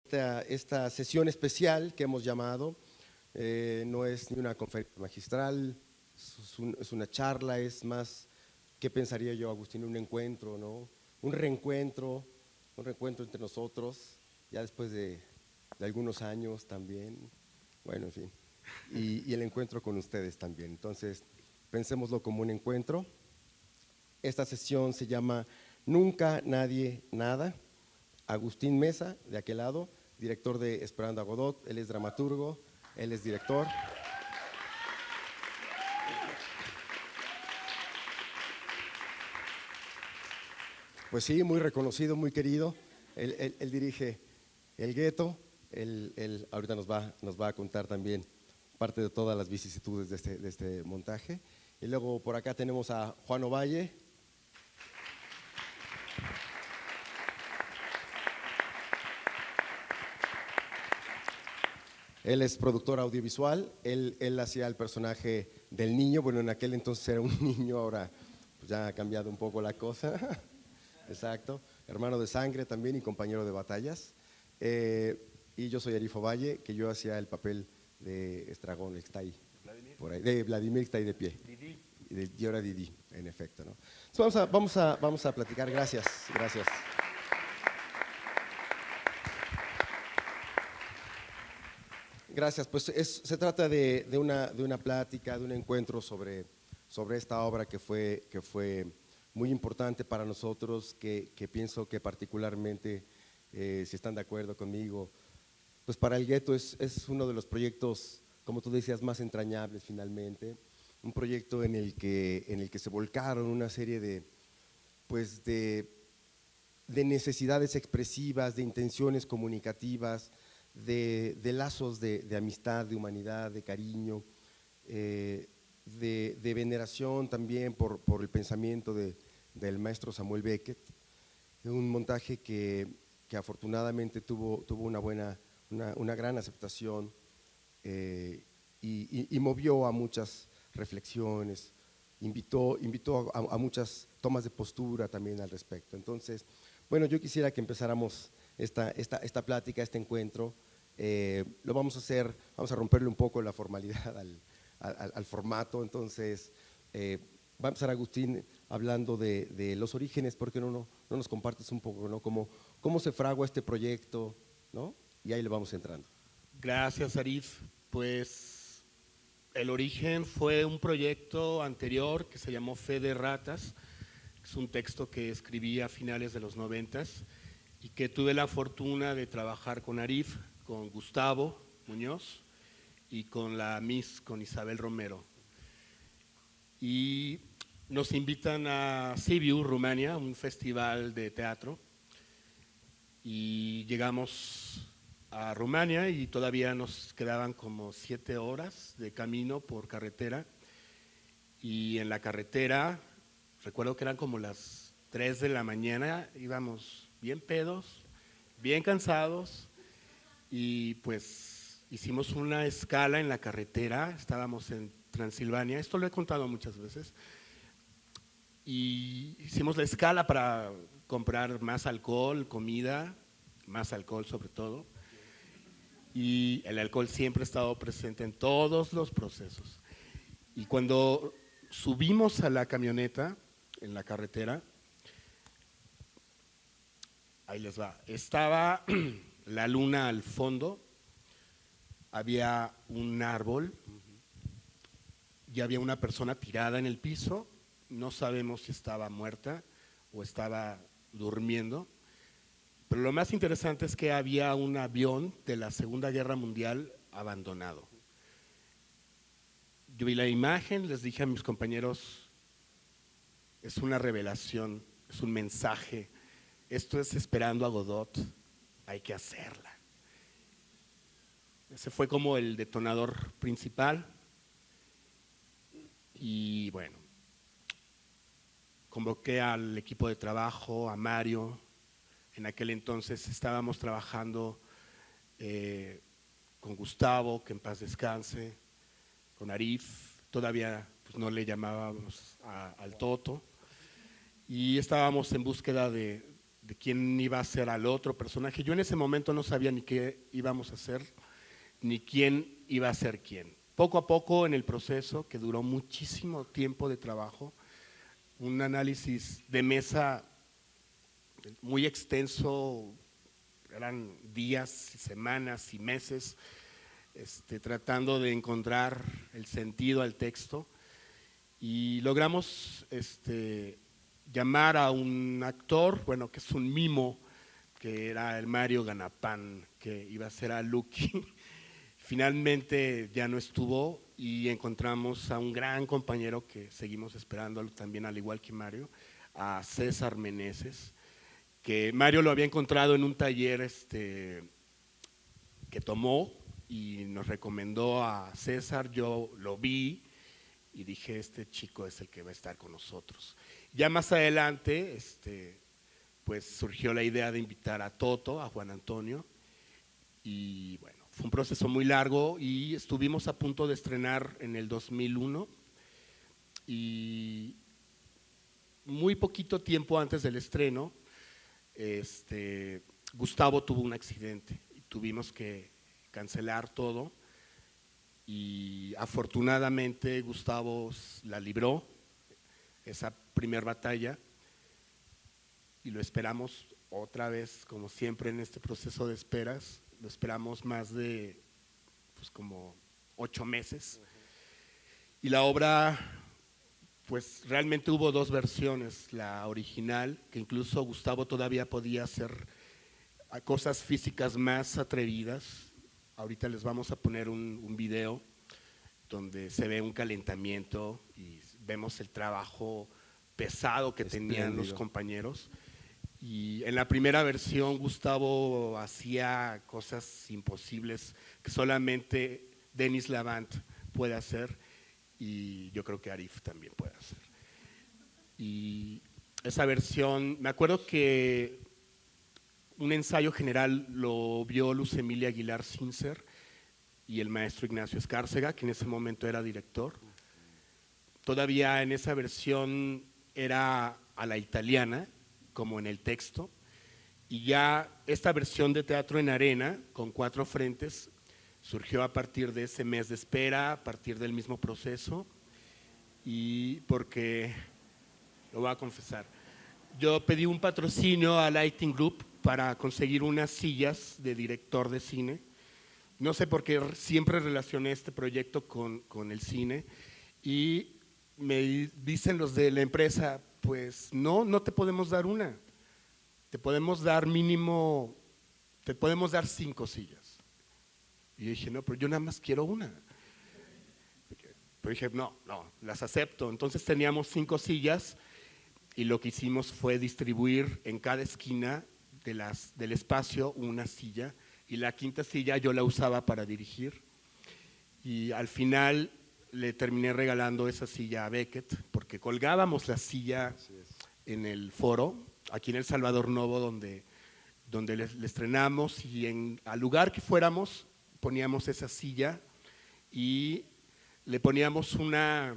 esta sesión especial que hemos llamado. No es ni una conferencia magistral, es una charla, es más, ¿qué pensaría yo, Agustín? Un encuentro, ¿no? Un reencuentro entre nosotros, ya después de algunos años también, bueno, en fin, y el encuentro con ustedes también. Entonces, pensémoslo como un encuentro. Esta sesión se llama Nunca, Nadie, Nada. Agustín Mesa, de aquel lado, director de Esperando a Godot, él es dramaturgo, él es director. Pues sí, muy reconocido, muy querido. Él dirige El Gueto, él ahorita nos va a contar también parte de todas las vicisitudes de este montaje. Y luego por acá tenemos a Juan Ovalle. Él es productor audiovisual, él hacía el personaje del niño, bueno, en aquel entonces era un niño, ahora pues ya ha cambiado un poco la cosa, exacto, hermano de sangre también y compañero de batallas. Y yo soy Arif Ovalle, que yo hacía el papel de Estragón, el que está ahí, por ahí, de Vladimir, que está ahí de pie. Didi. Y ahora Didi, en efecto, ¿no? Entonces vamos a platicar, gracias. Gracias, pues se trata de una plática, de un encuentro sobre esta obra que fue muy importante para nosotros, que pienso que particularmente, si están de acuerdo conmigo, pues para el Gueto es uno de los proyectos, como tú decías, más entrañables finalmente, un proyecto en el que se volcaron una serie de necesidades expresivas, de intenciones comunicativas, de lazos de amistad, de humanidad, de cariño, de veneración también por el pensamiento del maestro Samuel Beckett. Un montaje que afortunadamente tuvo una gran aceptación y movió a muchas reflexiones, invitó a muchas tomas de postura también al respecto. Entonces, bueno, yo quisiera que empezáramos esta plática, este encuentro. Lo vamos a hacer, vamos a romperle un poco la formalidad al formato. Entonces, va a empezar Agustín hablando de los orígenes. ¿Por qué no nos compartes un poco, ¿no? ¿Cómo se fragua este proyecto, ¿no? Y ahí le vamos entrando. Gracias, Arif. Pues el origen fue un proyecto anterior que se llamó Fe de Ratas. Es un texto que escribí a finales de los 90s y que tuve la fortuna de trabajar con Arif, con Gustavo Muñoz y con la Miss, con Isabel Romero. Y nos invitan a Sibiu, Rumania, un festival de teatro, y llegamos a Rumania y todavía nos quedaban como 7 horas de camino por carretera, y en la carretera recuerdo que eran como las 3 de la mañana, íbamos bien pedos, bien cansados, y pues hicimos una escala en la carretera, estábamos en Transilvania, esto lo he contado muchas veces, y hicimos la escala para comprar más alcohol, comida, más alcohol sobre todo, y el alcohol siempre ha estado presente en todos los procesos. Y cuando subimos a la camioneta en la carretera, ahí les va, estaba la luna al fondo, había un árbol y había una persona tirada en el piso, no sabemos si estaba muerta o estaba durmiendo, pero lo más interesante es que había un avión de la Segunda Guerra Mundial abandonado. Yo vi la imagen, les dije a mis compañeros, es una revelación, es un mensaje, esto es Esperando a Godot, hay que hacerla. Ese fue como el detonador principal. Y bueno, convoqué al equipo de trabajo, a Mario. En aquel entonces estábamos trabajando con Gustavo, que en paz descanse, con Arif, todavía pues, no le llamábamos al Toto, y estábamos en búsqueda de de quién iba a ser al otro personaje. Yo en ese momento no sabía ni qué íbamos a hacer, ni quién iba a ser quién. Poco a poco en el proceso, que duró muchísimo tiempo de trabajo, un análisis de mesa muy extenso, eran días, semanas y meses, tratando de encontrar el sentido al texto, y logramos llamar a un actor, bueno, que es un mimo, que era el Mario Ganapán, que iba a ser a Lucky. Finalmente ya no estuvo y encontramos a un gran compañero que seguimos esperando también, al igual que Mario, a César Meneses, que Mario lo había encontrado en un taller que tomó y nos recomendó a César. Yo lo vi y dije, este chico es el que va a estar con nosotros. Ya más adelante, pues surgió la idea de invitar a Toto, a Juan Antonio, y bueno, fue un proceso muy largo y estuvimos a punto de estrenar en el 2001, y muy poquito tiempo antes del estreno, Gustavo tuvo un accidente y tuvimos que cancelar todo, y afortunadamente Gustavo la libró, esa primer batalla, y lo esperamos otra vez, como siempre en este proceso de esperas, lo esperamos más de pues como 8 meses. Y la obra, pues realmente hubo 2 versiones, la original, que incluso Gustavo todavía podía hacer cosas físicas más atrevidas. Ahorita les vamos a poner un video donde se ve un calentamiento y vemos el trabajo pesado que tenían los compañeros. Y en la primera versión Gustavo hacía cosas imposibles que solamente Denis Lavant puede hacer, y yo creo que Arif también puede hacer. Y esa versión, me acuerdo que un ensayo general lo vio Luz Emilia Aguilar Sincer y el maestro Ignacio Escárcega, que en ese momento era director. Todavía en esa versión era a la italiana, como en el texto, y ya esta versión de Teatro en Arena, con 4 frentes, surgió a partir de ese mes de espera, a partir del mismo proceso, y porque, lo voy a confesar, yo pedí un patrocinio a Lighting Group para conseguir unas sillas de director de cine. No sé por qué siempre relacioné este proyecto con el cine, y me dicen los de la empresa, pues no te podemos dar una, te podemos dar mínimo, te podemos dar 5 sillas. Y yo dije, no, pero yo nada más quiero una. Pero dije, no, las acepto. Entonces teníamos 5 sillas, y lo que hicimos fue distribuir en cada esquina del espacio una silla, y la 5ª silla yo la usaba para dirigir, y al final le terminé regalando esa silla a Beckett, porque colgábamos la silla en el foro, aquí en El Salvador Novo, donde le estrenamos, y al lugar que fuéramos poníamos esa silla y le poníamos una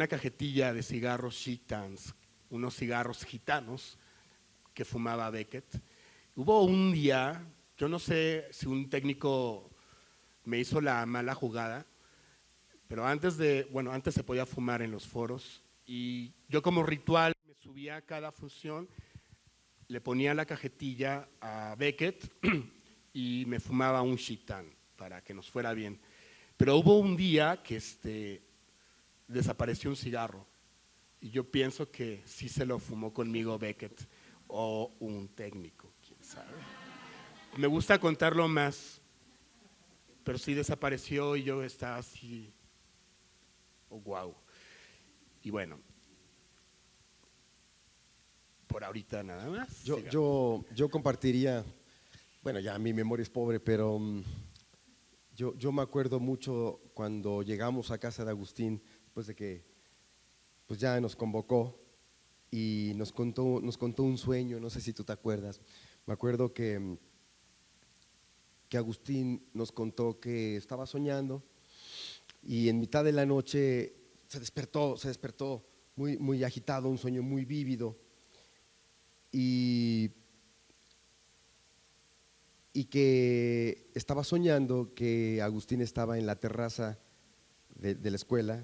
cajetilla de cigarros Chitans, unos cigarros gitanos que fumaba Beckett. Hubo un día, yo no sé si un técnico me hizo la mala jugada, pero antes se podía fumar en los foros, y yo como ritual me subía a cada función, le ponía la cajetilla a Beckett y me fumaba un Chitan para que nos fuera bien. Pero hubo un día que desapareció un cigarro, y yo pienso que sí se lo fumó conmigo Beckett o un técnico, quién sabe. Me gusta contarlo más, pero sí desapareció y yo estaba así, oh, wow. Y bueno, por ahorita nada más. Yo compartiría, bueno, ya mi memoria es pobre, pero yo me acuerdo mucho cuando llegamos a casa de Agustín, después de que pues ya nos convocó y nos contó un sueño, no sé si tú te acuerdas. Me acuerdo que Agustín nos contó que estaba soñando, y en mitad de la noche se despertó muy, muy agitado, un sueño muy vívido, y, y que estaba soñando que Agustín estaba en la terraza de la escuela,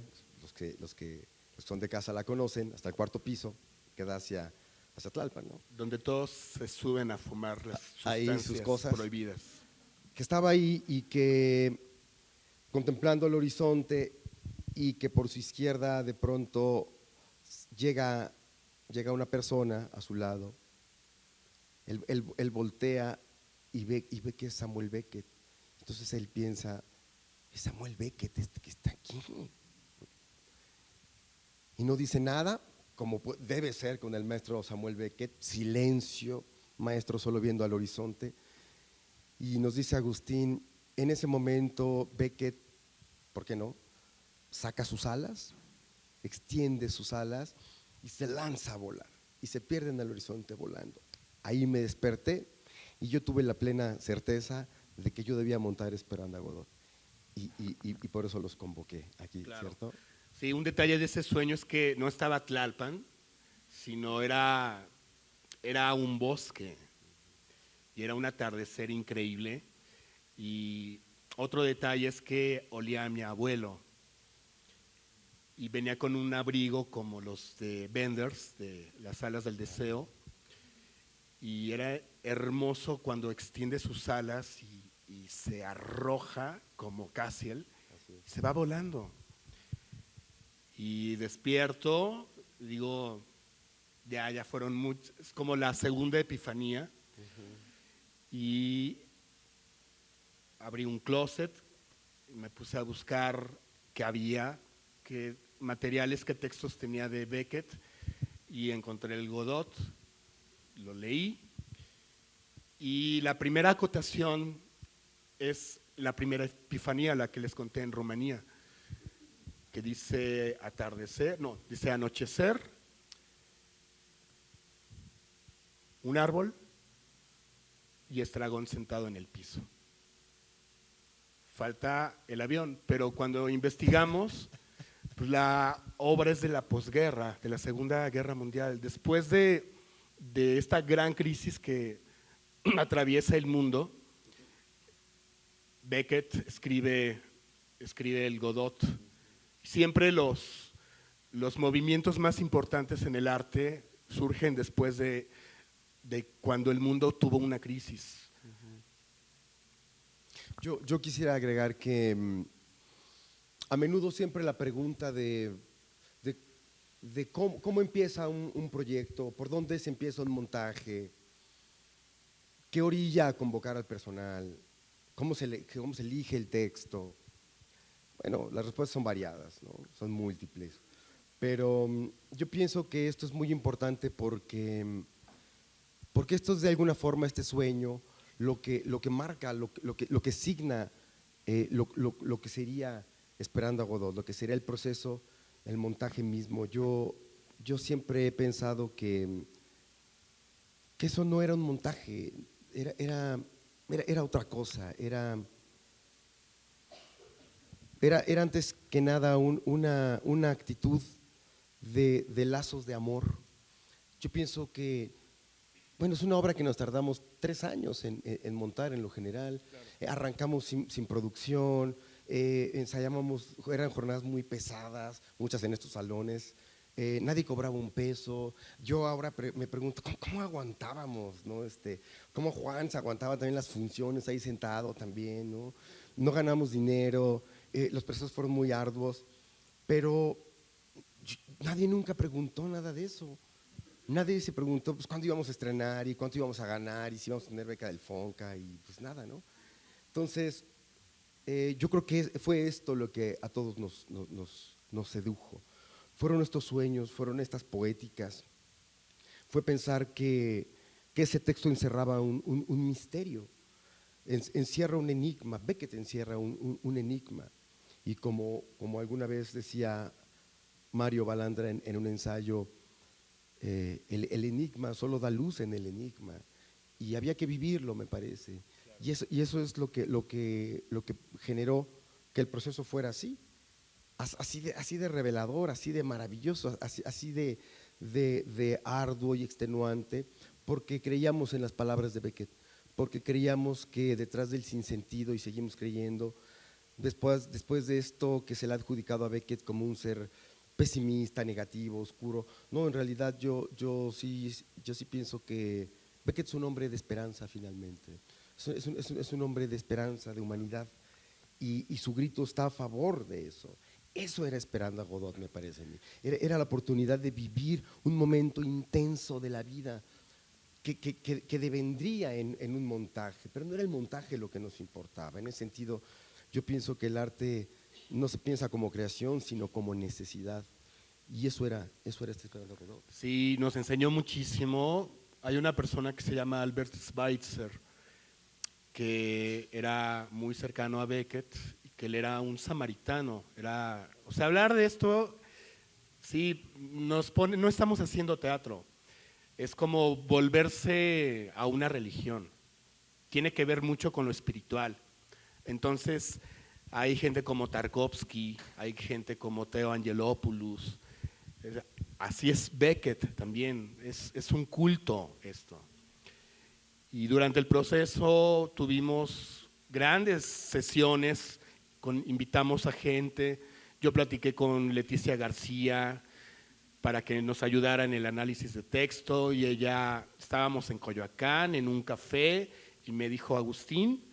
los que son de casa la conocen, hasta el cuarto piso, que da hacia Tlalpan, ¿no? Donde todos se suben a fumar las Ahí sus sustancias cosas. prohibidas. Que estaba ahí y que contemplando el horizonte y que por su izquierda de pronto llega una persona a su lado. Él voltea y ve que es Samuel Beckett. Entonces él piensa, es Samuel Beckett este que está aquí. Y no dice nada, como debe ser con el maestro Samuel Beckett, silencio, maestro solo viendo al horizonte. Y nos dice Agustín, en ese momento Beckett, ¿por qué no?, saca sus alas, extiende sus alas y se lanza a volar y se pierde en el horizonte volando. Ahí me desperté y yo tuve la plena certeza de que yo debía montar Esperando a Godot y por eso los convoqué aquí, claro. ¿Cierto? Sí, un detalle de ese sueño es que no estaba Tlalpan, sino era un bosque y era un atardecer increíble. Y otro detalle es que olía a mi abuelo y venía con un abrigo como los de Benders, de las alas del deseo, y era hermoso cuando extiende sus alas y se arroja como Cassiel, y se va volando. Y despierto, digo, ya fueron muchos, es como la segunda epifanía. Y abrí un closet, me puse a buscar qué había, qué materiales, qué textos tenía de Beckett, y encontré el Godot, lo leí, y la primera acotación es la primera epifanía, la que les conté en Rumanía, que dice dice anochecer, un árbol y Estragón sentado en el piso. Falta el avión, pero cuando investigamos, pues la obra es de la posguerra, de la Segunda Guerra Mundial. Después de esta gran crisis que atraviesa el mundo, Beckett escribe el Godot. Siempre los movimientos más importantes en el arte surgen después de cuando el mundo tuvo una crisis. Yo quisiera agregar que a menudo siempre la pregunta de cómo empieza un proyecto, por dónde se empieza un montaje, qué orilla a convocar al personal, cómo se elige el texto. Bueno, las respuestas son variadas, ¿no? Son múltiples, pero yo pienso que esto es muy importante porque esto es de alguna forma este sueño, lo que marca, lo que signa lo que sería Esperando a Godot, lo que sería el proceso, el montaje mismo. Yo siempre he pensado que eso no era un montaje, era otra cosa, era antes que nada una actitud de lazos de amor. Yo pienso que, bueno, es una obra que nos tardamos 3 años en montar en lo general. Claro. Arrancamos sin producción, ensayábamos, eran jornadas muy pesadas, muchas en estos salones. Nadie cobraba un peso. Yo ahora me pregunto, ¿cómo aguantábamos? ¿No? ¿Cómo Juan se aguantaba también las funciones ahí sentado también? No ganamos dinero, los procesos fueron muy arduos, pero nadie nunca preguntó nada de eso. Nadie se preguntó pues, cuándo íbamos a estrenar y cuánto íbamos a ganar y si íbamos a tener beca del FONCA y pues nada, ¿no? Entonces, yo creo que fue esto lo que a todos nos sedujo. Fueron estos sueños, fueron estas poéticas. Fue pensar que ese texto encerraba un misterio, encierra un enigma. Beckett encierra un enigma. Y como alguna vez decía Mario Balandra en un ensayo, el enigma solo da luz en el enigma y había que vivirlo, me parece. Claro. Y eso es lo que generó que el proceso fuera así de revelador, así de maravilloso, así de arduo y extenuante, porque creíamos en las palabras de Beckett, porque creíamos que detrás del sinsentido, y seguimos creyendo, después de esto que se le ha adjudicado a Beckett como un ser pesimista, negativo, oscuro, no, en realidad yo sí pienso que Beckett es un hombre de esperanza finalmente, es un hombre de esperanza, de humanidad, y su grito está a favor de eso. Eso era Esperando a Godot, me parece a mí. Era la oportunidad de vivir un momento intenso de la vida que devendría en un montaje, pero no era el montaje lo que nos importaba. En ese sentido, yo pienso que el arte no se piensa como creación, sino como necesidad. Y eso era Esperando a Godot. Sí, nos enseñó muchísimo. Hay una persona que se llama Albert Schweitzer, que era muy cercano a Beckett, y que él era un samaritano. O sea, hablar de esto, sí, no estamos haciendo teatro, es como volverse a una religión. Tiene que ver mucho con lo espiritual. Entonces, hay gente como Tarkovsky, hay gente como Theo Angelopoulos. Así es Beckett también, es un culto esto. Y durante el proceso tuvimos grandes sesiones, invitamos a gente, yo platiqué con Leticia García para que nos ayudara en el análisis de texto, y estábamos en Coyoacán, en un café, y me dijo: Agustín,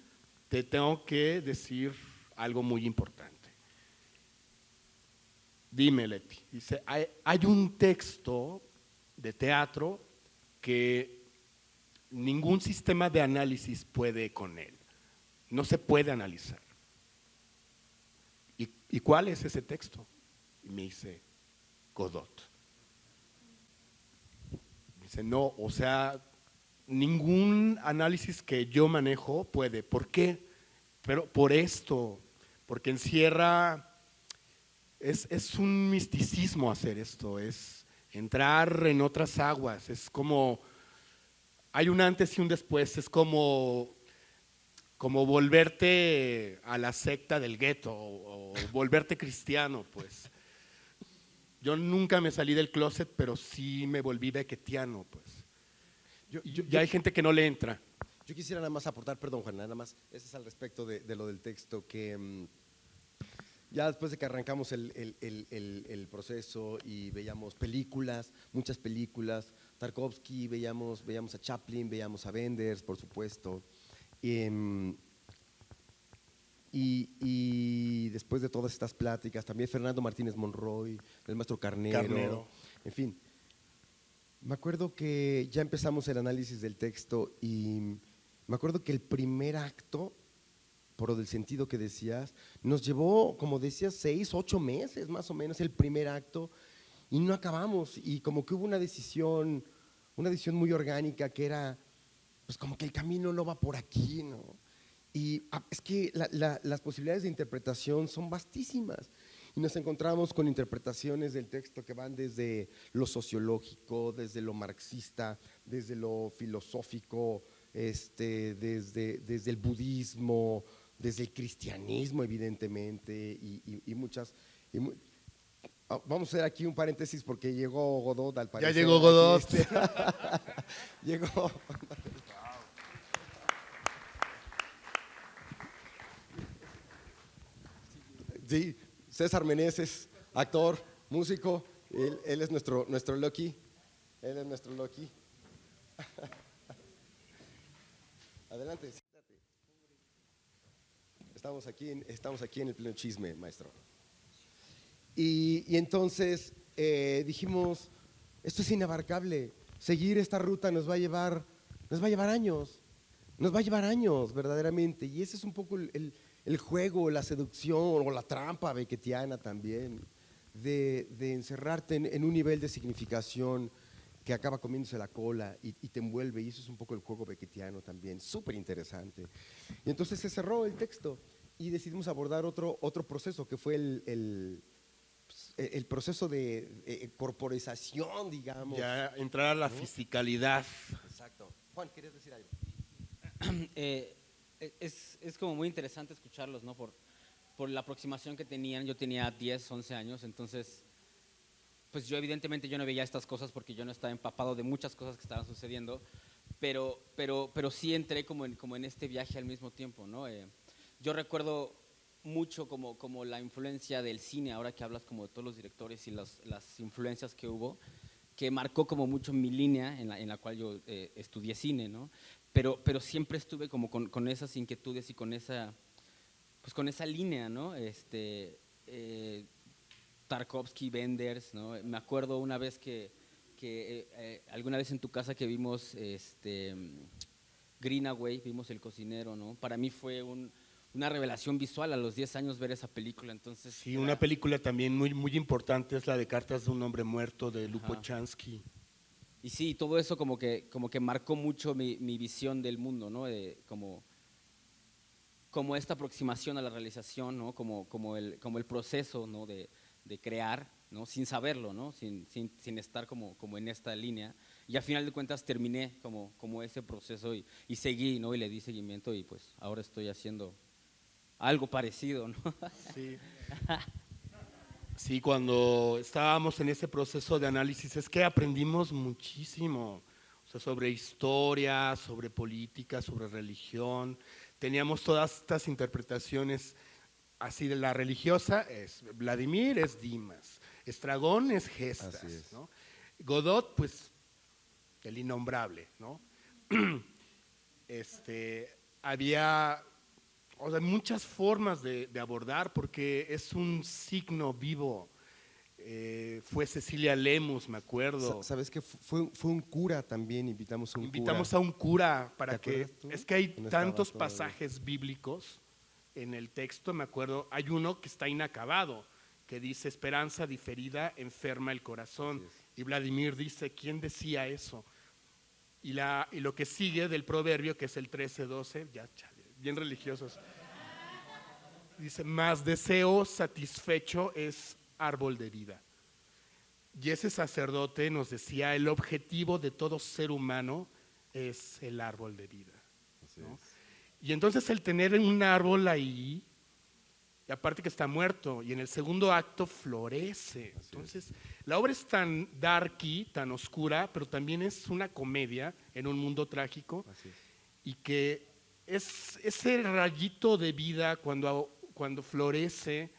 te tengo que decir algo muy importante. Dime, Leti. Dice, hay un texto de teatro que ningún sistema de análisis puede con él. No se puede analizar. ¿Y cuál es ese texto? Y me dice, Godot. Dice, no, o sea, ningún análisis que yo manejo puede. ¿Por qué? Pero por esto, porque encierra, es un misticismo hacer esto, es entrar en otras aguas, es como, hay un antes y un después, es como volverte a la secta del gueto o volverte cristiano, pues. Yo nunca me salí del closet, pero sí me volví beckettiano, pues. Ya hay gente que no le entra. Yo quisiera nada más aportar, perdón Juan, nada más, ese es al respecto de lo del texto, que ya después de que arrancamos el proceso y veíamos películas, muchas películas, Tarkovsky, veíamos a Chaplin, veíamos a Wenders, por supuesto, y después de todas estas pláticas, también Fernando Martínez Monroy, el maestro Carnero, en fin, me acuerdo que ya empezamos el análisis del texto y me acuerdo que el primer acto, por lo del sentido que decías, nos llevó, como decías, 6, 8 meses más o menos el primer acto, y no acabamos, y como que hubo una decisión muy orgánica que era, pues como que el camino no va por aquí, ¿no? Y es que las posibilidades de interpretación son vastísimas, y nos encontramos con interpretaciones del texto que van desde lo sociológico, desde lo marxista, desde lo filosófico, desde el budismo, desde el cristianismo, evidentemente, y muchas. Vamos a hacer aquí un paréntesis porque llegó Godot, al parecer. Ya llegó Godot. Aquí, llegó. Sí, César Meneses, actor, músico, él es nuestro Loki. Él es nuestro Loki. Adelante, siéntate. Estamos aquí en el pleno chisme, maestro. Y entonces dijimos, esto es inabarcable, seguir esta ruta nos va a llevar años verdaderamente, y ese es un poco el juego, la seducción o la trampa beckettiana también, de encerrarte en un nivel de significación que acaba comiéndose la cola y te envuelve, y eso es un poco el juego beckettiano también, súper interesante. Y entonces se cerró el texto y decidimos abordar otro proceso que fue el proceso de corporización, digamos. Ya entrar a la fisicalidad. Exacto. Juan, ¿querías decir algo? Es como muy interesante escucharlos, ¿no? Por la aproximación que tenían. Yo tenía 10, 11 años, entonces pues yo evidentemente yo no veía estas cosas porque yo no estaba empapado de muchas cosas que estaban sucediendo, pero sí entré como en este viaje al mismo tiempo, ¿no? Yo recuerdo mucho como la influencia del cine, ahora que hablas como de todos los directores y las influencias que hubo, que marcó como mucho mi línea en la cual yo estudié cine, ¿no? Pero siempre estuve como con esas inquietudes y pues con esa línea, ¿no? Tarkovsky, Wenders, ¿no? Me acuerdo una vez que alguna vez en tu casa que vimos Greenaway, vimos El cocinero, ¿no? Para mí fue una revelación visual a los 10 años ver esa película, entonces… Sí, una película también muy importante es la de Cartas de un hombre muerto de Lupochansky. Y sí, todo eso como que marcó mucho mi visión del mundo, ¿no? Como esta aproximación a la realización, ¿no? Como el proceso, ¿no? de crear, ¿no? Sin saberlo, ¿no? Sin estar como en esta línea. Y al final de cuentas terminé como ese proceso y seguí, ¿no? Y le di seguimiento y pues ahora estoy haciendo algo parecido, ¿no? Sí. Sí, cuando estábamos en ese proceso de análisis es que aprendimos muchísimo, o sea, sobre historia, sobre política, sobre religión. Teníamos todas estas interpretaciones así de la religiosa, es Vladimir es Dimas, Estragón es Gestas, Así es. ¿no? Godot, pues, el innombrable, ¿no? Había, o sea, muchas formas de abordar porque es un signo vivo. Fue Cecilia Lemus, me acuerdo. ¿Sabes qué? Fue un cura también, invitamos a un Invitamos cura. a un cura para ¿Te que… acuerdas tú? Es que hay No estaba tantos todavía. pasajes bíblicos en el texto, me acuerdo, hay uno que está inacabado, que dice, esperanza diferida enferma el corazón. Así es. Y Vladimir dice, ¿quién decía eso? Y lo que sigue del proverbio, que es el 13-12, ya, chale, bien religiosos, dice, más deseo satisfecho es árbol de vida. Y ese sacerdote nos decía, el objetivo de todo ser humano es el árbol de vida, Así ¿no? es. Y entonces el tener un árbol ahí, y aparte que está muerto, y en el segundo acto florece. Así Entonces, la obra es tan darky, tan oscura, pero también es una comedia en un mundo trágico, Así es. y que es ese rayito de vida cuando florece,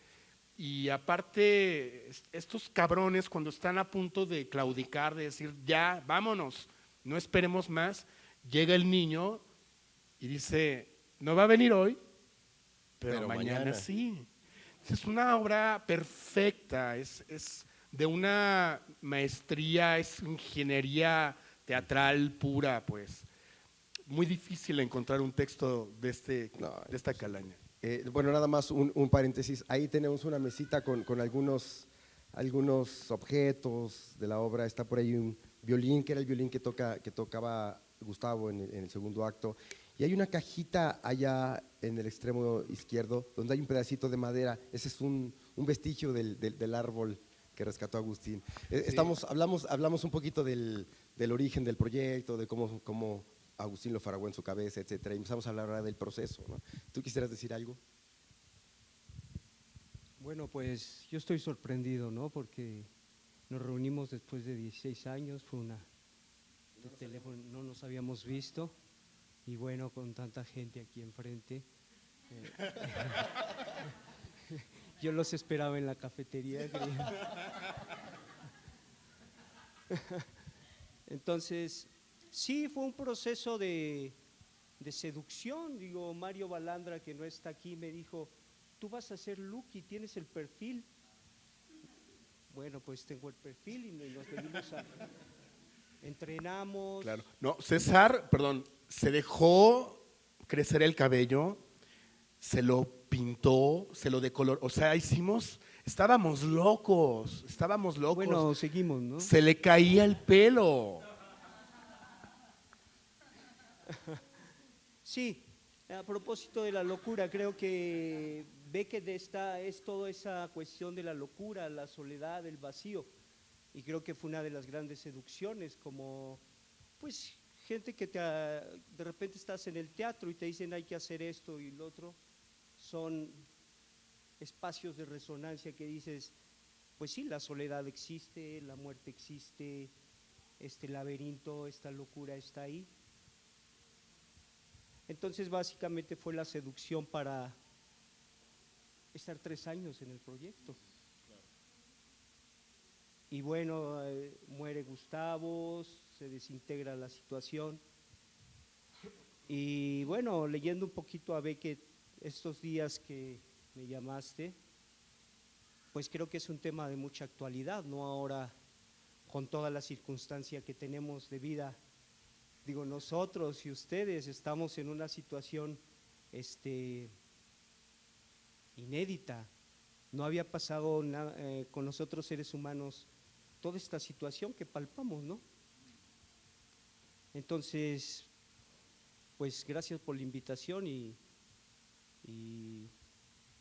y aparte estos cabrones cuando están a punto de claudicar, de decir, ya, vámonos, no esperemos más, llega el niño y dice, no va a venir hoy, pero mañana sí. Es una obra perfecta, es de una maestría, es ingeniería teatral pura, pues. Muy difícil encontrar un texto de esta calaña. Bueno, nada más un paréntesis. Ahí tenemos una mesita con algunos objetos de la obra. Está por ahí un violín, que era el violín que tocaba Gustavo en el segundo acto. Y hay una cajita allá en el extremo izquierdo donde hay un pedacito de madera. Ese es un vestigio del árbol que rescató Agustín. Sí. Hablamos un poquito del origen del proyecto, de cómo Agustín lo fraguó en su cabeza, etcétera. Y empezamos a hablar ahora del proceso, ¿no? ¿Tú quisieras decir algo? Bueno, pues yo estoy sorprendido, ¿no? Porque nos reunimos después de 16 años, fue de teléfono, no nos habíamos visto, y bueno, con tanta gente aquí enfrente. Yo los esperaba en la cafetería. Entonces, sí, fue un proceso de seducción. Digo, Mario Balandra, que no está aquí, me dijo, tú vas a ser Lucky, tienes el perfil. Bueno, pues tengo el perfil y nos venimos entrenamos. Claro. No, César, perdón, se dejó crecer el cabello, se lo pintó, se lo decoloró, o sea, estábamos locos. Bueno, seguimos, ¿no? Se le caía el pelo. Sí, a propósito de la locura, creo que ve que es toda esa cuestión de la locura, la soledad, el vacío, y creo que fue una de las grandes seducciones, como pues gente que de repente estás en el teatro y te dicen hay que hacer esto y lo otro, son espacios de resonancia que dices, pues sí, la soledad existe, la muerte existe, este laberinto, esta locura está ahí. Entonces básicamente fue la seducción para estar 3 años en el proyecto. Y bueno, muere Gustavo, se desintegra la situación. Y bueno, leyendo un poquito a Beckett estos días que me llamaste, pues creo que es un tema de mucha actualidad, ¿no? Ahora, con toda la circunstancia que tenemos de vida, digo, nosotros y ustedes estamos en una situación inédita. No había pasado con nosotros seres humanos toda esta situación que palpamos, ¿no? Entonces, pues gracias por la invitación y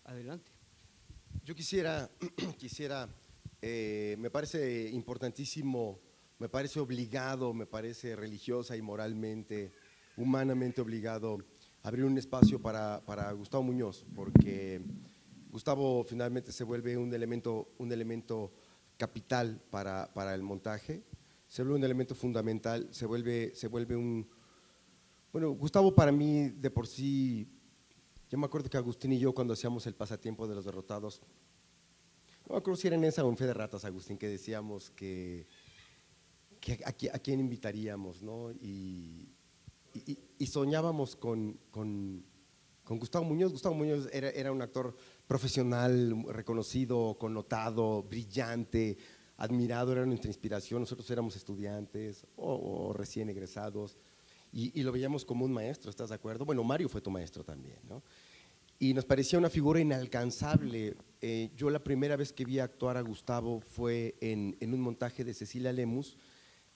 adelante. Yo quisiera, me parece importantísimo, me parece obligado, me parece religiosa y moralmente, humanamente obligado abrir un espacio para Gustavo Muñoz, porque Gustavo finalmente se vuelve un elemento capital para el montaje, se vuelve un elemento fundamental, se vuelve un… Bueno, Gustavo para mí de por sí, yo me acuerdo que Agustín y yo cuando hacíamos el pasatiempo de los derrotados, no me acuerdo si era en esa o en Fe de Ratas, Agustín, que decíamos que a quién invitaríamos, ¿no? Y soñábamos con Gustavo Muñoz. Gustavo Muñoz era un actor profesional, reconocido, connotado, brillante, admirado, era nuestra inspiración. Nosotros éramos estudiantes o recién egresados y lo veíamos como un maestro, ¿estás de acuerdo? Bueno, Mario fue tu maestro también, ¿no? Y nos parecía una figura inalcanzable. Yo la primera vez que vi actuar a Gustavo fue en un montaje de Cecilia Lemus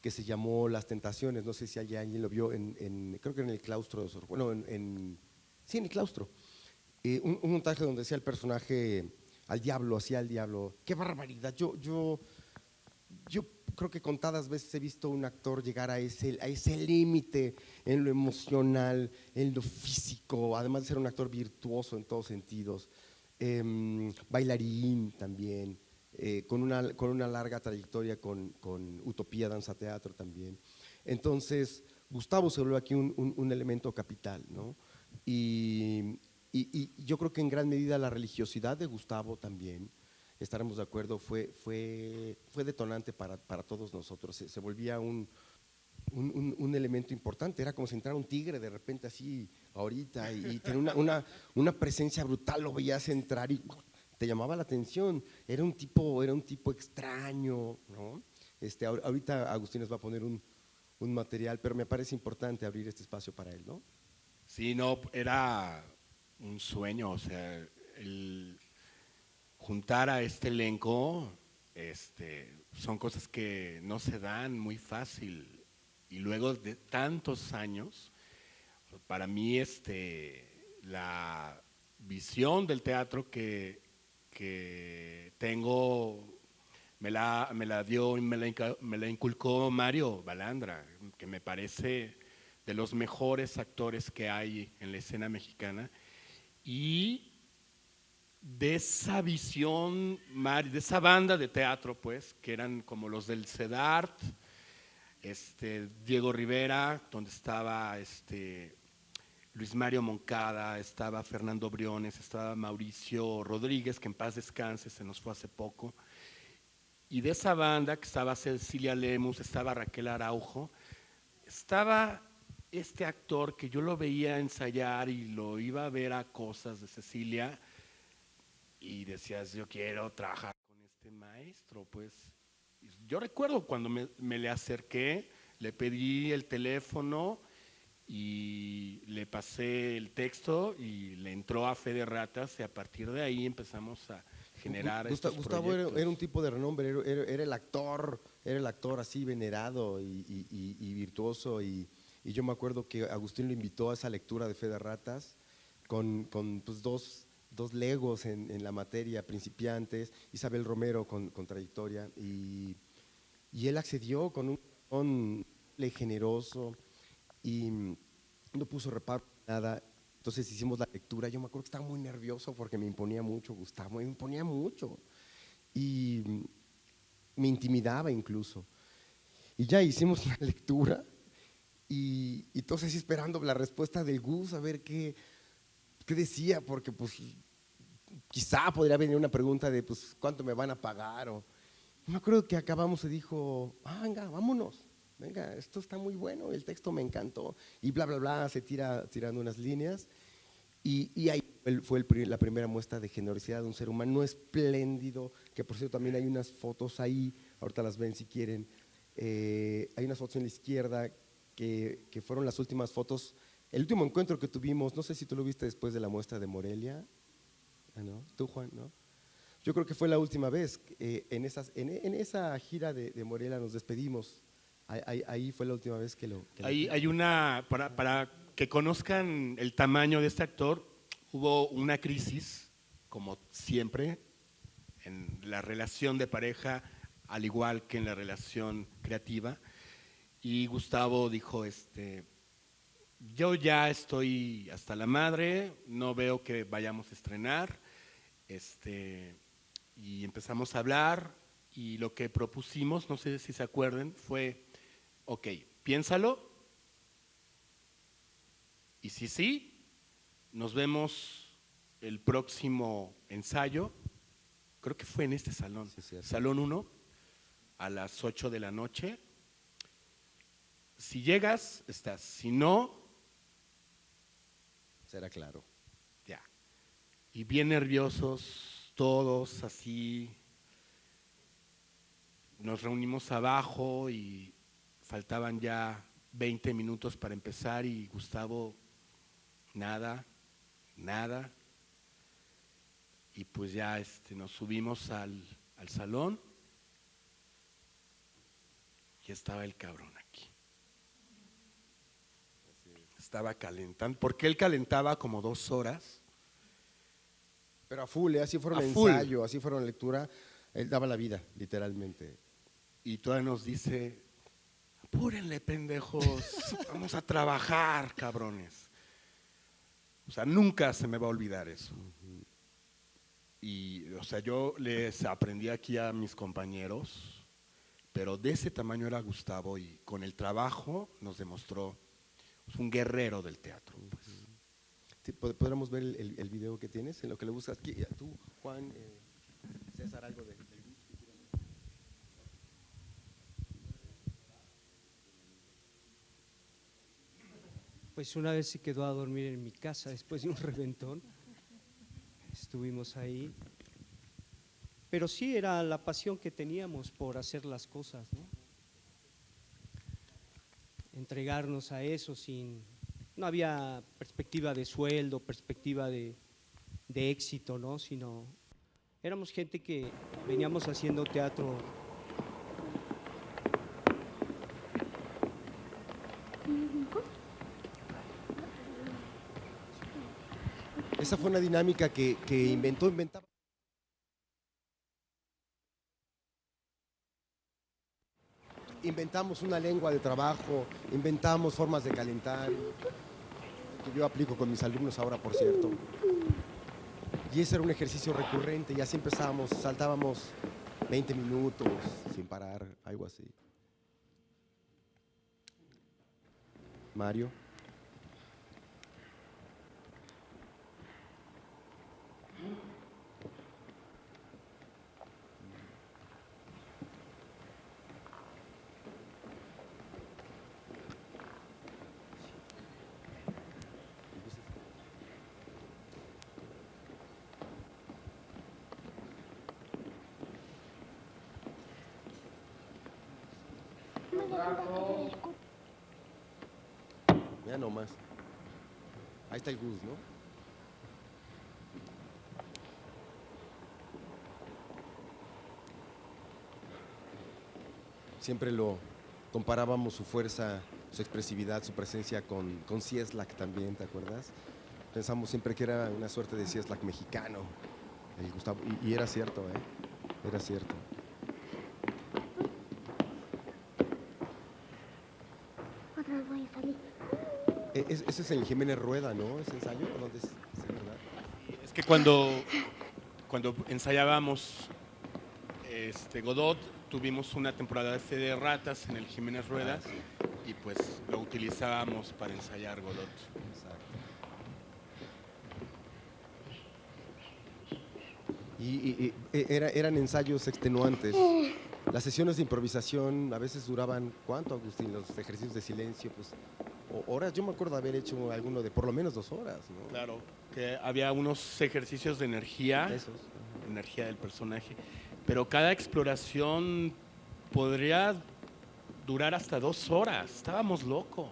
que se llamó Las Tentaciones, no sé si alguien lo vio, creo que en el claustro, bueno, sí, en el claustro. Un montaje donde decía el personaje al diablo, hacía al diablo. ¡Qué barbaridad! Yo creo que contadas veces he visto un actor llegar a ese límite en lo emocional, en lo físico, además de ser un actor virtuoso en todos sentidos, bailarín también, con una larga trayectoria con Utopía Danza Teatro también. Entonces, Gustavo se volvió aquí un elemento capital, ¿no? Y yo creo que en gran medida la religiosidad de Gustavo también, estaremos de acuerdo, fue detonante para todos nosotros. Se volvía un elemento importante, era como si entrara un tigre de repente así ahorita y tenía una presencia brutal, lo veías entrar y te llamaba la atención, era un tipo extraño, ¿no? Ahorita Agustín nos va a poner un material, pero me parece importante abrir este espacio para él, ¿no? Sí, no, era un sueño, o sea, el juntar a este elenco, son cosas que no se dan muy fácil. Y luego de tantos años, para mí la visión del teatro que tengo me la dio y me la inculcó Mario Balandra, que me parece de los mejores actores que hay en la escena mexicana. Y de esa visión, de esa banda de teatro, pues, que eran como los del CEDART, Diego Rivera, donde estaba Luis Mario Moncada, estaba Fernando Briones, estaba Mauricio Rodríguez, que en paz descanse, se nos fue hace poco, y de esa banda que estaba Cecilia Lemus, estaba Raquel Araujo, estaba este actor que yo lo veía ensayar y lo iba a ver a cosas de Cecilia y decías, yo quiero trabajar con este maestro, pues. Yo recuerdo cuando me le acerqué, le pedí el teléfono y le pasé el texto y le entró a Fe de Ratas y a partir de ahí empezamos a generar estos Gustavo proyectos. era un tipo de renombre, era el actor así venerado y virtuoso y yo me acuerdo que Agustín lo invitó a esa lectura de Fe de Ratas con pues, dos legos en la materia, principiantes, Isabel Romero con trayectoria y él accedió con un generoso y no puso reparo en nada. Entonces hicimos la lectura, yo me acuerdo que estaba muy nervioso porque me imponía mucho Gustavo, me imponía mucho y me intimidaba incluso. Y ya hicimos la lectura y todos así esperando la respuesta del Gus, a ver qué decía, porque pues quizá podría venir una pregunta de pues cuánto me van a pagar. Me acuerdo que acabamos y dijo, venga, vámonos, venga, esto está muy bueno, el texto me encantó, y bla, bla, bla, se tirando unas líneas, y ahí fue la primera muestra de generosidad de un ser humano espléndido, que por cierto también hay unas fotos ahí, ahorita las ven si quieren, hay unas fotos en la izquierda que fueron las últimas fotos, el último encuentro que tuvimos, no sé si tú lo viste después de la muestra de Morelia, ¿no? ¿Tú, Juan, no? Yo creo que fue la última vez, en esa gira de Morelia nos despedimos, ahí fue la última vez que lo… Hay una, para que conozcan el tamaño de este actor, hubo una crisis, como siempre, en la relación de pareja, al igual que en la relación creativa, y Gustavo dijo, yo ya estoy hasta la madre, no veo que vayamos a estrenar, y empezamos a hablar, y lo que propusimos, no sé si se acuerden, fue, ok, piénsalo, y si sí, nos vemos el próximo ensayo, creo que fue en este salón, Sí, Salón 1, a las 8 de la noche. Si llegas, estás, si no, será claro. ya. Y bien nerviosos, todos así. Nos reunimos abajo y faltaban ya 20 minutos para empezar y Gustavo, nada. Y pues ya nos subimos al salón y estaba el cabrón aquí. Estaba calentando, porque él calentaba como 2 horas. Pero a full, así fueron A full. ensayo, así fueron lectura, él daba la vida, literalmente. Y todavía nos dice, apúrenle, pendejos, vamos a trabajar, cabrones. O sea, nunca se me va a olvidar eso. Y, o sea, yo les aprendí aquí a mis compañeros, pero de ese tamaño era Gustavo y con el trabajo nos demostró, es un guerrero del teatro. Pues. Sí, ¿podremos ver el video que tienes en lo que le buscas? Tú, Juan, César, algo del Gus. Pues una vez se quedó a dormir en mi casa después de un reventón. Estuvimos ahí. Pero sí era la pasión que teníamos por hacer las cosas, ¿no? Entregarnos a eso no había perspectiva de sueldo, perspectiva de éxito, ¿no? Sino éramos gente que veníamos haciendo teatro. Esa fue una dinámica que inventaba. Inventamos una lengua de trabajo, inventamos formas de calentar, que yo aplico con mis alumnos ahora, por cierto. Y ese era un ejercicio recurrente, y así empezábamos, saltábamos 20 minutos sin parar, algo así. Mario. Ya nomás. Ahí está el Gus, ¿no? Siempre lo comparábamos su fuerza, su expresividad, su presencia con Cieslak también, ¿te acuerdas? Pensamos siempre que era una suerte de Cieslak mexicano, el Gustavo, y era cierto, era cierto. Otra vez voy a salir. Ese es el Jiménez Rueda, ¿no? Ese ensayo, ¿o dónde es? Sí, ¿verdad? Es que cuando ensayábamos Godot, tuvimos una temporada de Fe de Ratas en el Jiménez Ruedas y pues lo utilizábamos para ensayar Godot. Eran ensayos extenuantes. Las sesiones de improvisación a veces duraban, ¿cuánto, Agustín? Los ejercicios de silencio, pues horas. Yo me acuerdo haber hecho alguno de por lo menos 2 horas, ¿no? Claro, que había unos ejercicios de energía, Esos. energía del personaje, pero cada exploración podría durar hasta 2 horas. Estábamos locos.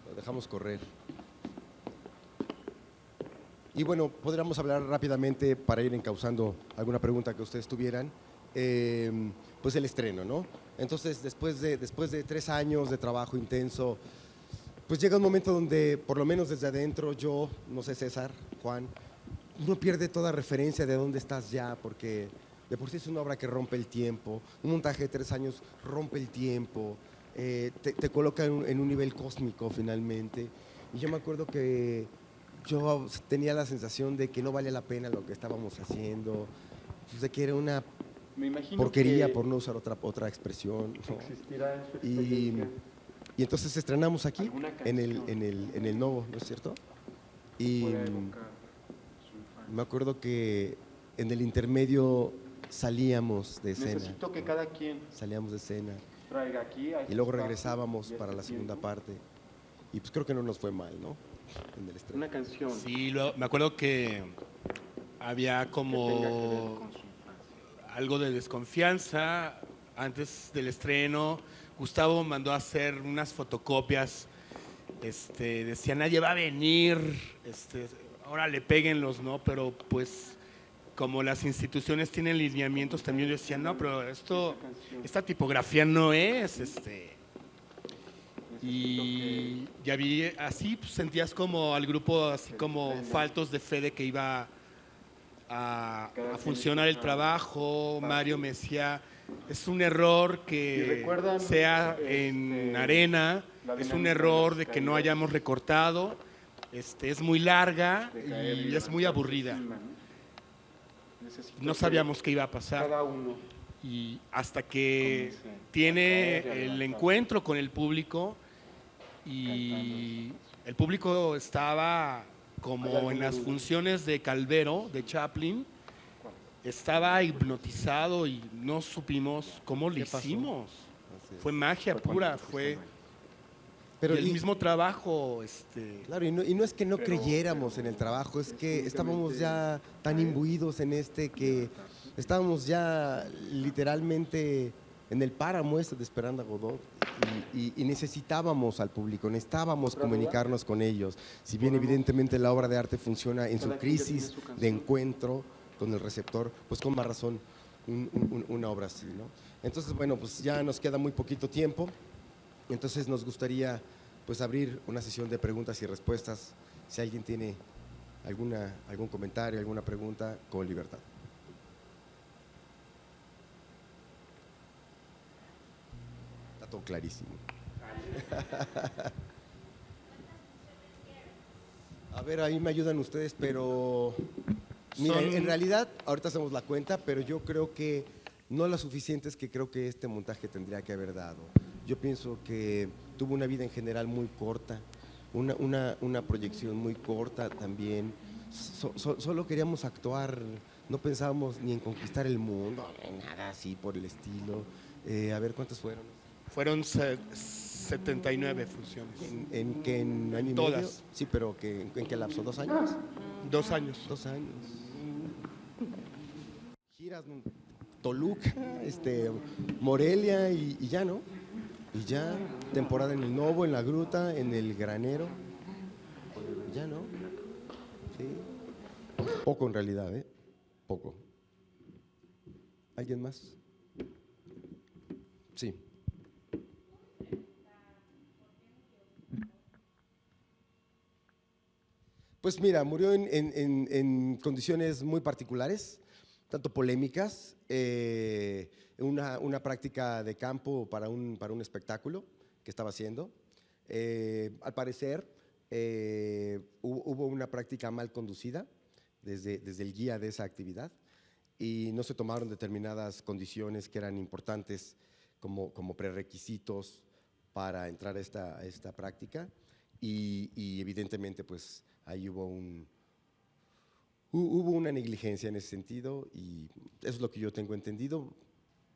Lo dejamos correr. Y bueno, podríamos hablar rápidamente para ir encauzando alguna pregunta que ustedes tuvieran. Pues el estreno, ¿no? Entonces, después de 3 años de trabajo intenso, pues llega un momento donde, por lo menos desde adentro, yo, no sé, César, Juan, uno pierde toda referencia de dónde estás ya, porque de por sí es una obra que rompe el tiempo. Un montaje de 3 años rompe el tiempo, te coloca en un nivel cósmico finalmente. Y yo me acuerdo que yo tenía la sensación de que no valía la pena lo que estábamos haciendo, pues de que era una Me imagino porquería, que por no usar otra expresión, ¿no? existirá en su Y, experiencia y entonces estrenamos aquí, alguna en canción el Novo, ¿no es cierto? Y pueda evocar su infancia. me acuerdo que en el intermedio salíamos de escena, Necesito que cada quien salíamos de escena traiga aquí a y este luego espacio regresábamos y a para la este segunda tiempo parte. Y pues creo que no nos fue mal, ¿no? En el estreno. una canción Sí, me acuerdo que había que tenga que ver como con su infancia. algo de desconfianza antes del estreno. Gustavo mandó a hacer unas fotocopias. Decía, nadie va a venir. Órale, péguenlos, ¿no? Pero pues como las instituciones tienen lineamientos, también yo decía, no, pero esta tipografía no es. Y ya vi, así pues, sentías como al grupo, así como faltos de fe de que iba a funcionar el trabajo. Mario me decía, es un error ¿Y que recuerdan, sea en arena, la es un dinámica de error las de que no caídas? hayamos recortado, es muy larga De caer y es muy levantarse aburrida. encima, ¿no? Necesito No que sabíamos qué iba a pasar. cada uno Y hasta que comience a tiene caer y a el levantarse. encuentro con el público y el público estaba ¿Hay como algún en las erudo? funciones de Calvero, de Chaplin, estaba hipnotizado y no supimos cómo lo ¿Qué pasó? hicimos. Así es. Fue magia Fue pura, cuando fue Pero y el mismo trabajo. Claro, y no es que no Pero- creyéramos pero en el trabajo, es es que estábamos únicamente ya tan caer imbuidos en que estábamos ya literalmente en el páramo de Esperando a Godot y necesitábamos al público, necesitábamos ¿Otra duda? comunicarnos con ellos. Si bien ¿Podemos? evidentemente la obra de arte funciona en su Cada quien ya tiene crisis su canción. de encuentro con el receptor, pues con más razón una obra así, ¿no? Entonces, bueno, pues ya nos queda muy poquito tiempo, entonces nos gustaría pues abrir una sesión de preguntas y respuestas. Si alguien tiene algún comentario, alguna pregunta, con libertad. Está todo clarísimo. A ver, ahí me ayudan ustedes, pero mira, Son- en realidad ahorita hacemos la cuenta, pero yo creo que no las suficientes que creo que este montaje tendría que haber dado. Yo pienso que tuvo una vida en general muy corta, una proyección muy corta también. Solo queríamos actuar, no pensábamos ni en conquistar el mundo, ni nada así por el estilo. A ver, ¿cuántas fueron? Fueron 79 funciones. ¿En año y Todas. medio? Sí, pero ¿en qué lapso? ¿2 años? 2 años. 2 años. Giras Toluca, Morelia y ya, ¿no? Y ya, temporada en el Novo, en la Gruta, en el Granero. Ya, ¿no? Sí. Poco en realidad, ¿eh? Poco. ¿Alguien más? Sí. Pues mira, murió en condiciones muy particulares, tanto polémicas, una práctica de campo para un espectáculo que estaba haciendo. Al parecer, hubo una práctica mal conducida desde el guía de esa actividad y no se tomaron determinadas condiciones que eran importantes como prerequisitos para entrar a esta práctica y evidentemente pues ahí hubo una negligencia en ese sentido y eso es lo que yo tengo entendido,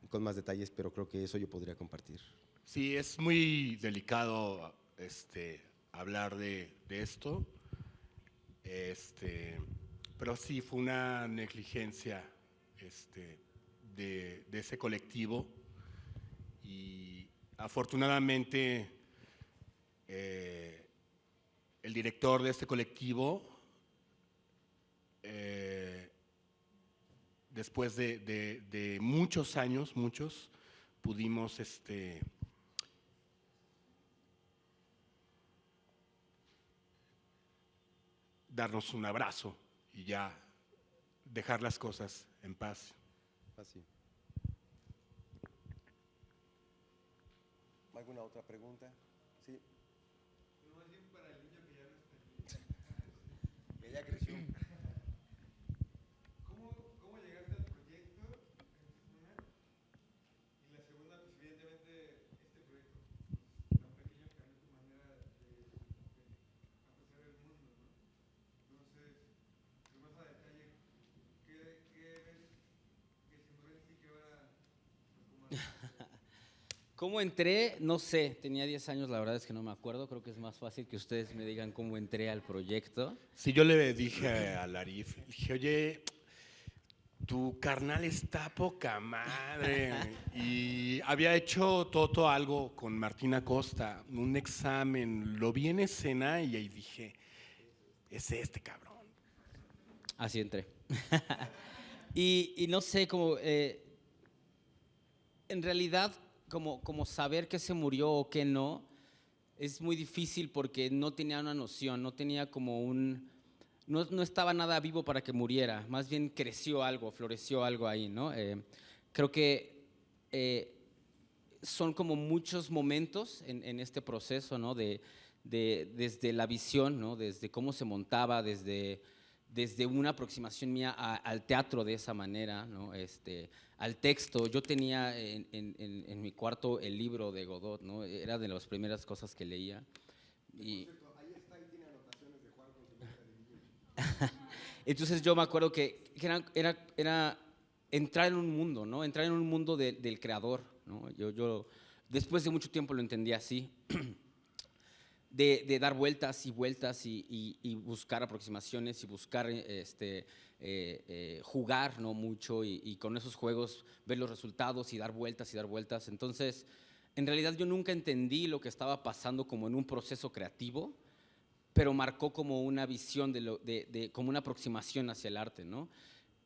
con más detalles, pero creo que eso yo podría compartir. Sí, es muy delicado hablar de esto, pero sí fue una negligencia de ese colectivo y afortunadamente el director de este colectivo, después de muchos años, pudimos darnos un abrazo y ya dejar las cosas en paz. Así. ¿Alguna otra pregunta? Sí. Más bien para el niño que ya no está. Que ya creció. ¿Cómo llegaste al proyecto? Una. Y la segunda, pues evidentemente este proyecto tan pequeño cambió tu manera de apreciar el mundo, ¿no? Entonces, pues más a detalle, ¿qué ves que sembró en ti que ahora pues, como ¿Cómo entré? No sé, tenía 10 años, la verdad es que no me acuerdo, creo que es más fácil que ustedes me digan cómo entré al proyecto. Sí, yo le dije a Larif, le dije, oye, tu carnal está poca madre. Y había hecho Toto algo con Martina Costa, un examen, lo vi en escena y ahí dije, es este cabrón. Así entré. y no sé, como en realidad, como saber que se murió o que no, es muy difícil porque no tenía una noción, no tenía como no estaba nada vivo para que muriera, más bien creció algo, floreció algo ahí, ¿no? Creo que son como muchos momentos en este proceso, ¿no? Desde la visión, ¿no? Desde cómo se montaba, desde una aproximación mía al teatro de esa manera, ¿no? Al texto. Yo tenía en mi cuarto el libro de Godot, ¿no? Era de las primeras cosas que leía. Y Ahí está, y tiene anotaciones de Juan con su letra de niño. entonces yo me acuerdo que era entrar en un mundo, ¿no? Entrar en un mundo del creador, ¿no? Yo después de mucho tiempo lo entendí así. De dar vueltas y vueltas y buscar aproximaciones y buscar jugar, ¿no? Mucho y con esos juegos ver los resultados y dar vueltas y dar vueltas. Entonces, en realidad yo nunca entendí lo que estaba pasando como en un proceso creativo, pero marcó como una visión como una aproximación hacia el arte, ¿no?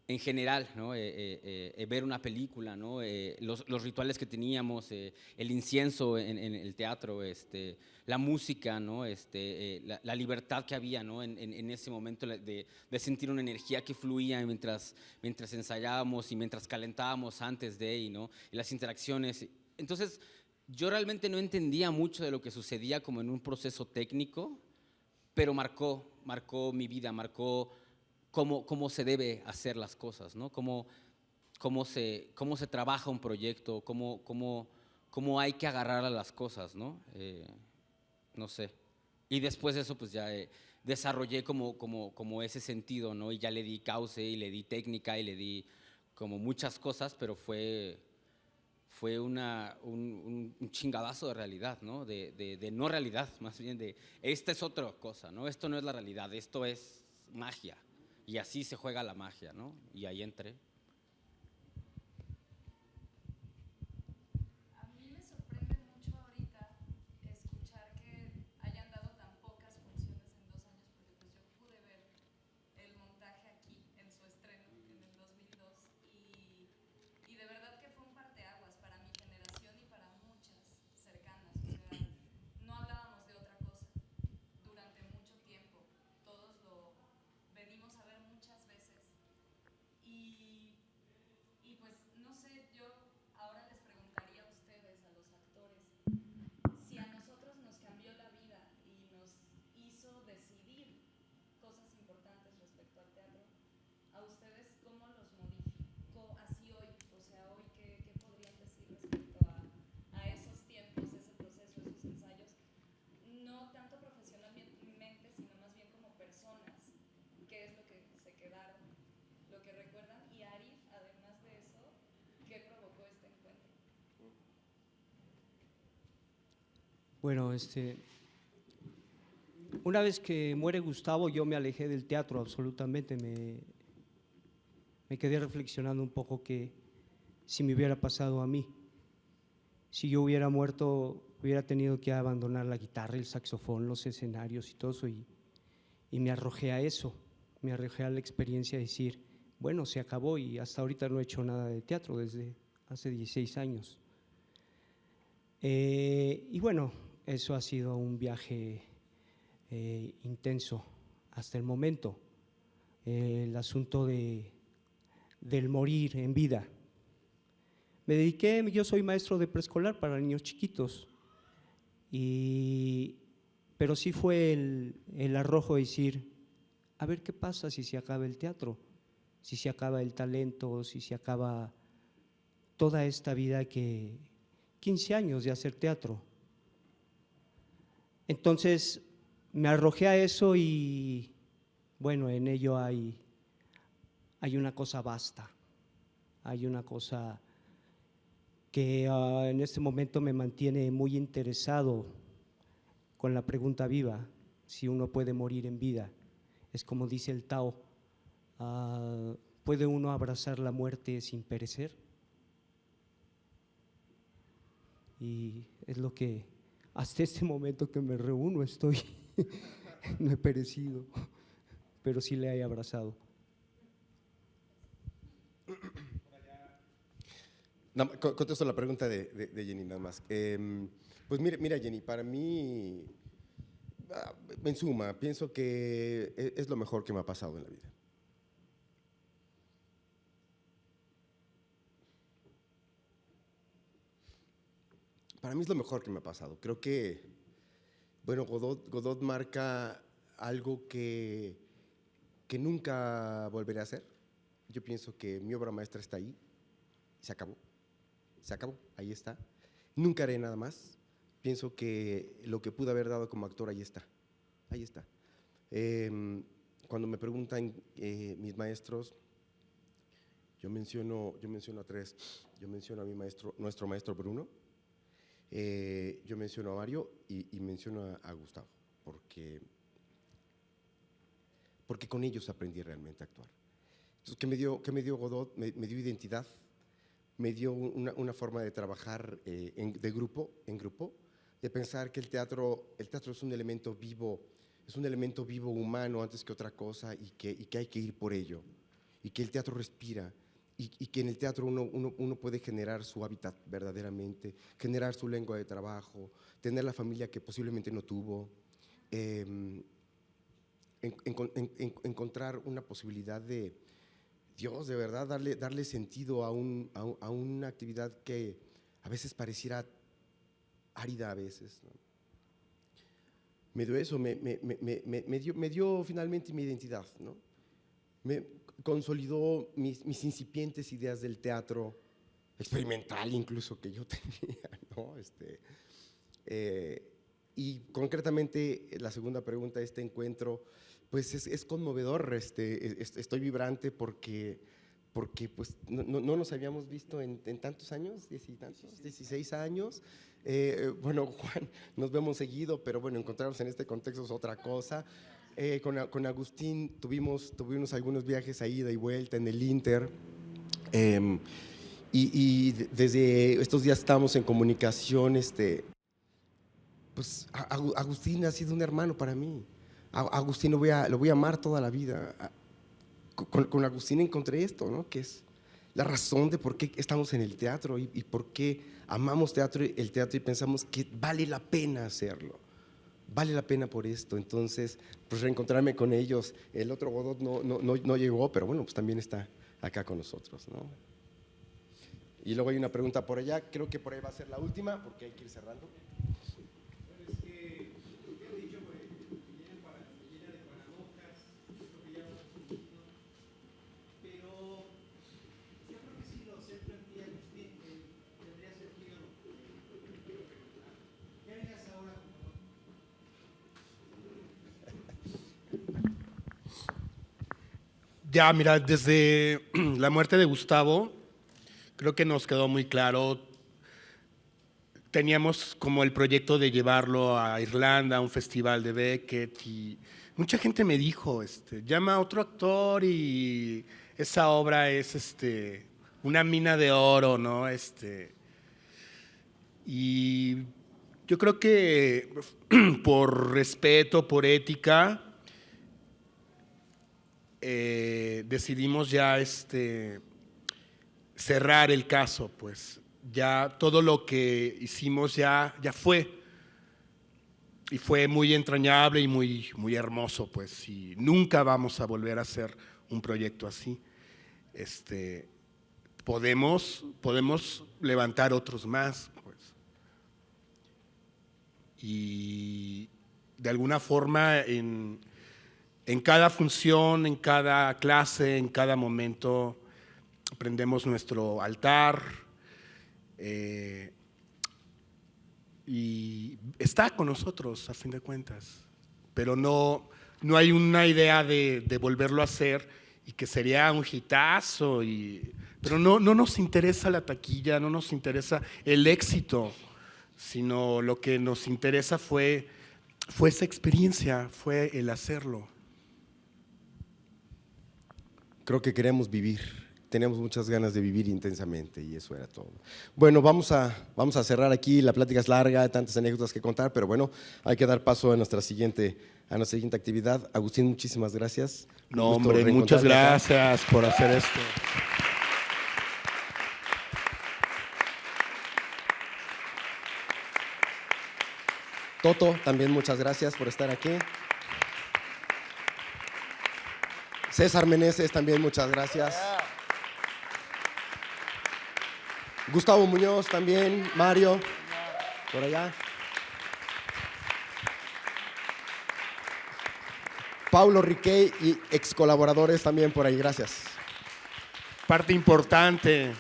En general, ¿no? Ver una película, ¿no? Los rituales que teníamos, el incienso en el teatro, la música, ¿no? La libertad que había, ¿no? En ese momento de sentir una energía que fluía mientras ensayábamos y mientras calentábamos antes de, ¿no? Y las interacciones. Entonces, yo realmente no entendía mucho de lo que sucedía como en un proceso técnico, pero marcó mi vida, marcó cómo se debe hacer las cosas, ¿no? Cómo se trabaja un proyecto, cómo hay que agarrar a las cosas, ¿no? No sé. Y después de eso, pues ya desarrollé como ese sentido, ¿no? Y ya le di cauce y le di técnica y le di como muchas cosas, pero fue un chingadazo de realidad, ¿no? De no realidad, más bien esta es otra cosa, ¿no? Esto no es la realidad, esto es magia. Y así se juega la magia, ¿no? Y ahí entré. A mí me sorprende mucho ahorita escuchar que hayan dado tan pocas funciones en 2 años, porque pues yo pude ver el montaje aquí en su estreno en el 2002 y de verdad que fue un parteaguas para mi generación y para muchas cercanas. O sea, no hablábamos de otra cosa durante mucho tiempo. Todos lo venimos a ver muchas veces y Bueno, una vez que muere Gustavo, yo me alejé del teatro absolutamente. Me quedé reflexionando un poco que si me hubiera pasado a mí, si yo hubiera muerto, hubiera tenido que abandonar la guitarra, el saxofón, los escenarios y todo eso, y me arrojé a eso, me arrojé a la experiencia de decir, bueno, se acabó y hasta ahorita no he hecho nada de teatro desde hace 16 años. Y bueno, eso ha sido un viaje intenso hasta el momento. El asunto del morir en vida. Me dediqué, yo soy maestro de preescolar para niños chiquitos, pero sí fue el arrojo de decir, a ver qué pasa si se acaba el teatro, si se acaba el talento, si se acaba toda esta vida 15 años de hacer teatro. Entonces me arrojé a eso y bueno, en ello hay una cosa vasta, hay una cosa que en este momento me mantiene muy interesado con la pregunta viva, si uno puede morir en vida. Es como dice el Tao, ¿puede uno abrazar la muerte sin perecer? Y es lo que hasta este momento que me reúno estoy, no he perecido, pero sí le he abrazado. Contesto la pregunta de Jenny nada más. Pues mira Jenny, para mí, en suma, pienso que es lo mejor que me ha pasado en la vida. Para mí es lo mejor que me ha pasado. Creo que, bueno, Godot marca algo que nunca volveré a hacer. Yo pienso que mi obra maestra está ahí, se acabó, ahí está. Nunca haré nada más. Pienso que lo que pude haber dado como actor, ahí está. Cuando me preguntan mis maestros, yo menciono a tres. Yo menciono a mi maestro, nuestro maestro Bruno, yo menciono a Mario y menciono a Gustavo, porque con ellos aprendí realmente a actuar. Entonces, ¿qué me dio Godot? Me dio identidad, me dio una forma de trabajar en grupo, de pensar que el teatro es un elemento vivo, humano antes que otra cosa, y que hay que ir por ello, y que el teatro respira, y que en el teatro uno puede generar su hábitat verdaderamente, generar su lengua de trabajo, tener la familia que posiblemente no tuvo, encontrar una posibilidad de Dios, de verdad, darle sentido a una actividad que a veces pareciera árida a veces, ¿no? Me dio eso, me dio finalmente mi identidad, ¿no? Me consolidó mis incipientes ideas del teatro experimental incluso que yo tenía, ¿no? Y concretamente la segunda pregunta de este encuentro, pues es conmovedor, estoy vibrante porque pues no nos habíamos visto en tantos años, 16 años. Bueno, Juan, nos vemos seguido, pero bueno, encontrarnos en este contexto es otra cosa. Con Agustín tuvimos algunos viajes a ida y vuelta en el Inter, y desde estos días estamos en comunicación. Pues Agustín ha sido un hermano para mí. Agustín lo voy a amar toda la vida. Con Agustín encontré esto, ¿no? Que es la razón de por qué estamos en el teatro y por qué amamos el teatro y pensamos que vale la pena hacerlo. Vale la pena por esto. Entonces, pues reencontrarme con ellos. El otro Godot no llegó, pero bueno, pues también está acá con nosotros, ¿no? Y luego hay una pregunta por allá, creo que por ahí va a ser la última, porque hay que ir cerrando. Ya, mira, desde la muerte de Gustavo, creo que nos quedó muy claro teníamos como el proyecto de llevarlo a Irlanda, a un festival de Beckett, y mucha gente me dijo, llama a otro actor y esa obra es una mina de oro, ¿no? Y yo creo que por respeto, por ética, decidimos ya cerrar el caso, pues ya todo lo que hicimos ya fue, y fue muy entrañable y muy hermoso, pues, y nunca vamos a volver a hacer un proyecto así. Podemos levantar otros más, pues, y de alguna forma en cada función, en cada clase, en cada momento prendemos nuestro altar, y está con nosotros a fin de cuentas, pero no hay una idea de volverlo a hacer, y que sería un hitazo, pero no nos interesa la taquilla, no nos interesa el éxito, sino lo que nos interesa fue esa experiencia, fue el hacerlo. Creo que queremos vivir. Tenemos muchas ganas de vivir intensamente y eso era todo. Bueno, vamos a cerrar aquí. La plática es larga, hay tantas anécdotas que contar, pero bueno, hay que dar paso a nuestra siguiente actividad. Agustín, muchísimas gracias. No, Un gusto hombre, muchas reencontrarte acá. gracias por hacer esto. Toto, también muchas gracias por estar aquí. César Meneses, también muchas gracias. Gustavo Muñoz también, Mario, por allá. Paulo Riquey y ex colaboradores también por ahí, gracias. Parte importante.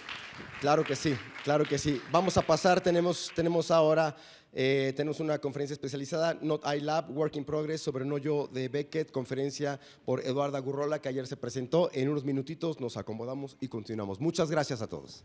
Claro que sí, claro que sí. Vamos a pasar, tenemos ahora tenemos una conferencia especializada, Not I Lab, Work in Progress, sobre No Yo de Beckett, conferencia por Eduarda Gurrola, que ayer se presentó. En unos minutitos nos acomodamos y continuamos. Muchas gracias a todos.